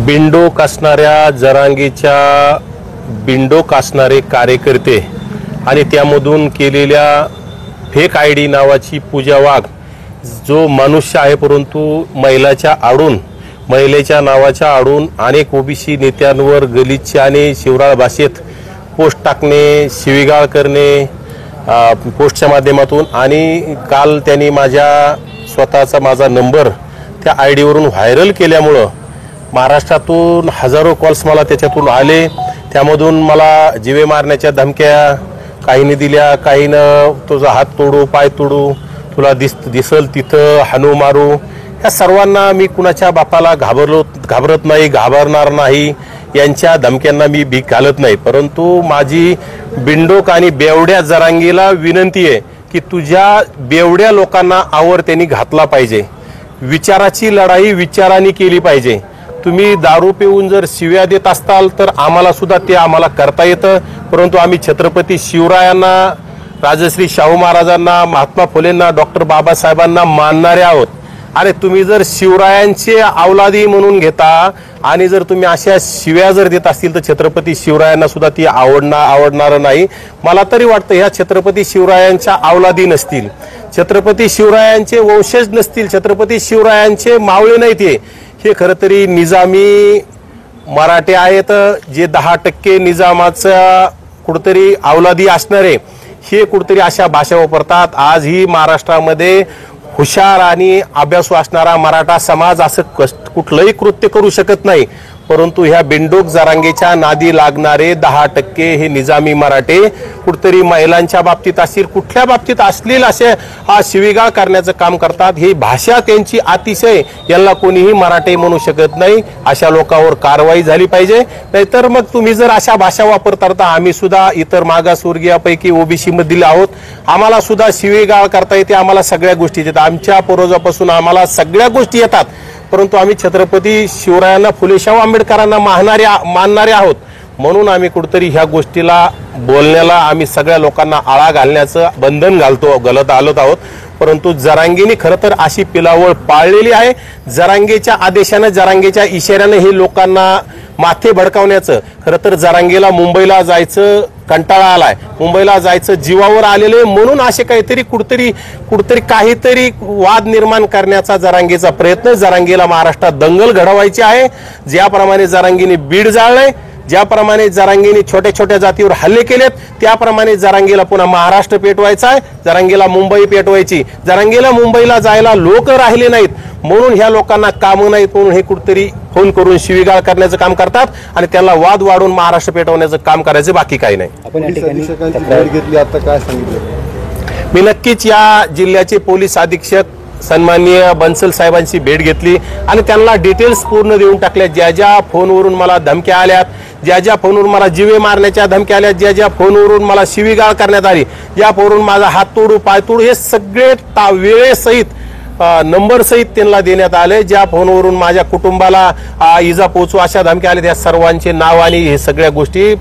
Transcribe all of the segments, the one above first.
बिंडोक असणाऱ्या जरांगेच्या बिंडोक असणारे कार्यकर्ते आणि त्यामधून केलेल्या फेक आयडी नावाची पूजा वाघ जो मनुष्य आहे परंतु महिलेच्या नावाच्या आडून अनेक ओबीसी नेत्यांवर गलिच्छ आणि शिवराळ भाषेत पोस्ट टाकणे, शिवीगाळ करणे पोस्टच्या माध्यमातून आणि काल त्यांनी माझा नंबर त्या आयडीवरून व्हायरल केल्यामुळं महाराष्ट्रातून हजारो कॉल्स मला त्याच्यातून आले। त्यामधून मला जीवे मारण्याच्या धमक्या काहींनी दिल्या, काहींना तुझा हात तोडू, पाय तोडू, तुला दिसल तिथं हाणू मारू। या सर्वांना मी कुणाच्या बापाला घाबरत नाही, घाबरणार नाही, यांच्या धमक्यांना मी भीक घालत नाही। परंतु माझी बिंडोक आणि बेवड्या जरांगीला विनंती आहे की तुझ्या बेवड्या लोकांना आवर त्यांनी घातला पाहिजे। विचाराची लढाई विचारांनी केली पाहिजे। तुम्ही दारू पिऊन जर शिव्या देत असताल तर आम्हाला सुद्धा ते आम्हाला करता येतं, परंतु आम्ही छत्रपती शिवरायांना, राजश्री शाहू महाराजांना, महात्मा फुलेंना, डॉक्टर बाबासाहेबांना मानणारे आहोत। अरे तुम्ही जर शिवरायांचे अवलादी म्हणून घेता आणि जर तुम्ही अशा शिव्या जर देत असतील तर छत्रपती शिवरायांना सुद्धा ती आवडणार नाही। मला तरी वाटतं ह्या छत्रपती शिवरायांच्या अवलादी नसतील, छत्रपती शिवरायांचे वंशज नसतील, छत्रपती शिवरायांचे मावळे नाहीत। हे खरं तरी निजामी मराठे आहेत जे 10% निजामाचा कुठतरी अवलादी असणारे हे कुठतरी अशा भाषा वापरतात। आज ही महाराष्ट्रामध्ये हुशार आणि अभ्यासू असणारा मराठा समाज असं कुठलंही कृत्य करू शकत नाही, परंतु ह्या बिंडोक जरांगेच्या नादी लागणारे 10% हे निजामी मराठे कुठतरी महिलांच्या बाबतीत असतील, कुठल्या बाबतीत असतील असे शिवीगाळ करण्याचं काम करतात। ही भाषा त्यांची अतिशय, यांना कोणीही मराठे म्हणू शकत नाही। अशा लोकांवर कारवाई झाली पाहिजे, नाहीतर मग तुम्ही जर अशा भाषा वापरता तर आम्ही सुद्धा इतर मागासवर्गीयापैकी ओबीसी मधील आहोत, आम्हाला सुद्धा शिवीगाळ करता येते, आम्हाला सगळ्या गोष्टी येतात, आमच्या पूर्वजापासून आम्हाला सगळ्या गोष्टी येतात, परंतु आम्ही छत्रपती शिवरायांना, फुले शाहू आंबेडकरांना मानणारे आहोत। म्हणून आम्ही कुठतरी ह्या गोष्टीला बोलण्याला आम्ही सगळ्या लोकांना आळा घालण्याचं बंधन घालत आहोत। परंतु जरांगेने खरं तर अशी पिलावळ पाळलेली आहे। जरांगेच्या आदेशाने, जरांगेच्या इशाऱ्याने हे लोकांना माथे भडकावण्याचं, खरं तर जरांगेला मुंबईला जायचं कंटाळा आलाय, मुंबईला जायचं जीवावर आलेले, म्हणून असे काहीतरी वाद निर्माण करण्याचा जरांगेचा प्रयत्न, जरांगेला महाराष्ट्रात दंगल घडवायची आहे। ज्याप्रमाणे जरांगेने बीड जाळलंय, ज्याप्रमाणे जरांगेने छोट्या छोट्या जातीवर हल्ले केलेत, त्याप्रमाणे जरांगेला पुन्हा महाराष्ट्र पेटवायचा आहे, जरांगेला मुंबई पेटवायची। जरांगेला मुंबईला जायला लोक राहिले नाहीत, म्हणून ह्या लोकांना कामं नाहीत, म्हणून हे कुठतरी फोन करून शिवीगाळ करण्याचं काम करतात आणि त्यांना वाद वाढून महाराष्ट्र पेटवण्याचं काम करायचं, बाकी काही नाही। मी नक्कीच या जिल्ह्याचे पोलीस अधीक्षक सन्माननीय बन्सल साहेबांची भेट घेतली आणि त्यांना डिटेल्स पूर्ण देऊन टाकल्या। ज्या फोनवरून मला धमक्या आल्यात, ज्या फोनवरून मला जीवे मारण्याच्या धमक्या आल्या, ज्या फोनवरून मला शिवीगाळ करण्यात आली, ज्या फोनवरून माझा हात तोडू, पाय तोडू, हे सगळे वेळेसहित नंबर सहित त्यांना देण्यात आले। ज्या फोनवरून माझ्या कुटुंबाला इजा पोहोचू अशा धमक्या आल्या, त्या सर्वांचे नाव आणि हे सगळ्या गोष्टी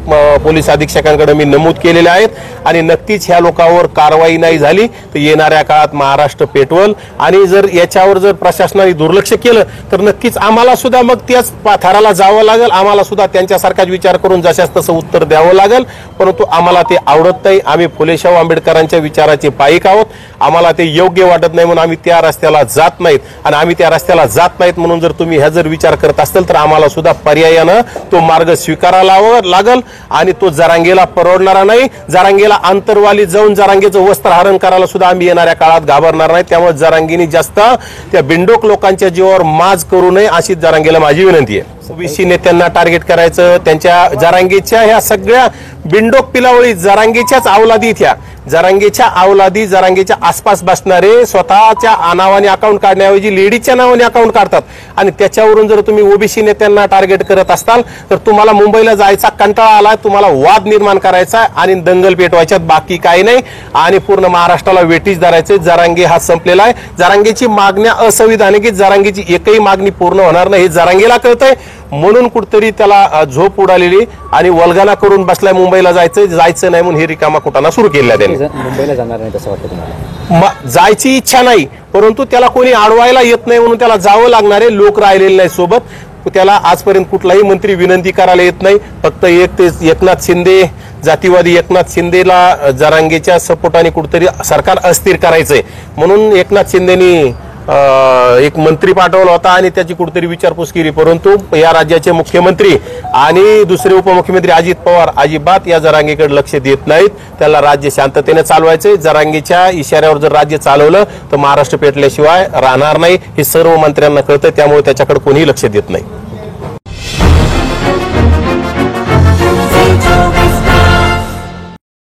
पोलीस अधीक्षकांकडे मी नमूद केलेल्या आहेत आणि नक्कीच ह्या लोकांवर कारवाई नाही झाली तर येणाऱ्या काळात महाराष्ट्र पेटवल। आणि जर याच्यावर जर प्रशासनाने दुर्लक्ष केलं तर नक्कीच आम्हाला सुद्धा मग त्याच थराला जावं लागेल, आम्हाला सुद्धा त्यांच्यासारखाच विचार करून जशास तसं उत्तर द्यावं लागेल, परंतु आम्हाला ते आवडत नाही। आम्ही फुले शाहू आंबेडकरांच्या विचाराचे पाईक आहोत, आम्हाला ते योग्य वाटत नाही, म्हणून आम्ही त्या रस्त्याला जात नाहीत आणि आम्ही त्या रस्त्याला जात नाहीत म्हणून जर तुम्ही ह्या जर विचार करत असाल तर आम्हाला सुद्धा पर्यायानं तो मार्ग स्वीकारायला लागेल आणि तो जरांगेला परवडणारा नाही। जरांगेला अंतरवाली जाऊन जरांगेचं वस्त्रहरण करायला सुद्धा आम्ही येणाऱ्या काळात घाबरणार नाही। त्यामुळे जरांगेने जास्त त्या बिंडोक लोकांच्या जीवावर माज करू नये अशी जरांगेला माझी विनंती आहे। ओबीसी नेत्यांना टार्गेट करायचं, त्यांच्या जरांगेच्या ह्या सगळ्या बिंडोक पिलावळी जरांगेच्याच अवलादी, त्या जरांगेच्या अवलादी, जरांगेच्या आसपास बसणारे स्वतःच्या नावाने अकाउंट काढण्याऐवजी लेडीजच्या नावाने अकाउंट काढतात आणि त्याच्यावरून जर तुम्ही ओबीसी नेत्यांना टार्गेट करत असाल तर तुम्हाला मुंबईला जायचा कंटाळा आलाय, तुम्हाला वाद निर्माण करायचा आणि दंगल पेटवायच्यात, बाकी काही नाही आणि पूर्ण महाराष्ट्राला वेटीस धरायचे। जरांगे हा संपलेला आहे। जरांगेची मागण्या असंविधानिक, जरांगेची एकही मागणी पूर्ण होणार नाही हे जरांगेला कळतंय, म्हणून कुठतरी त्याला झोप उडालेली आणि वल्गना करून बसलाय। मुंबईला जायचं नाही म्हणून हे रिकामा कुटाणा सुरू केला त्याने। मुंबईला जाणार नाही असं वाटतं तुम्हाला? जायची इच्छा नाही, परंतु त्याला कोणी अडवायला येत नाही म्हणून त्याला जावं लागणारे लोक राहिलेले नाही सोबत। त्याला आजपर्यंत कुठलाही मंत्री विनंती करायला येत नाही. फक्त एकनाथ शिंदे, जातीवादी एकनाथ शिंदेला जरांगेच्या सपोर्टाने कुठेतरी सरकार अस्थिर करायचंय म्हणून एकनाथ शिंदेनी एक मंत्री पाठवला होता आणि त्याची कुठेतरी विचारपूस केली. परंतु या राज्याचे मुख्यमंत्री आणि दुसरे उपमुख्यमंत्री अजित पवार अजिबात या जरांगेकडे लक्ष देत नाहीत. त्याला राज्य शांततेने चालवायचंय. जरांगेच्या इशाऱ्यावर जर राज्य चालवलं तर महाराष्ट्र पेटल्याशिवाय राहणार नाही हे सर्व मंत्र्यांना कळतं. त्यामुळे त्याच्याकडे कोणीही लक्ष देत नाही.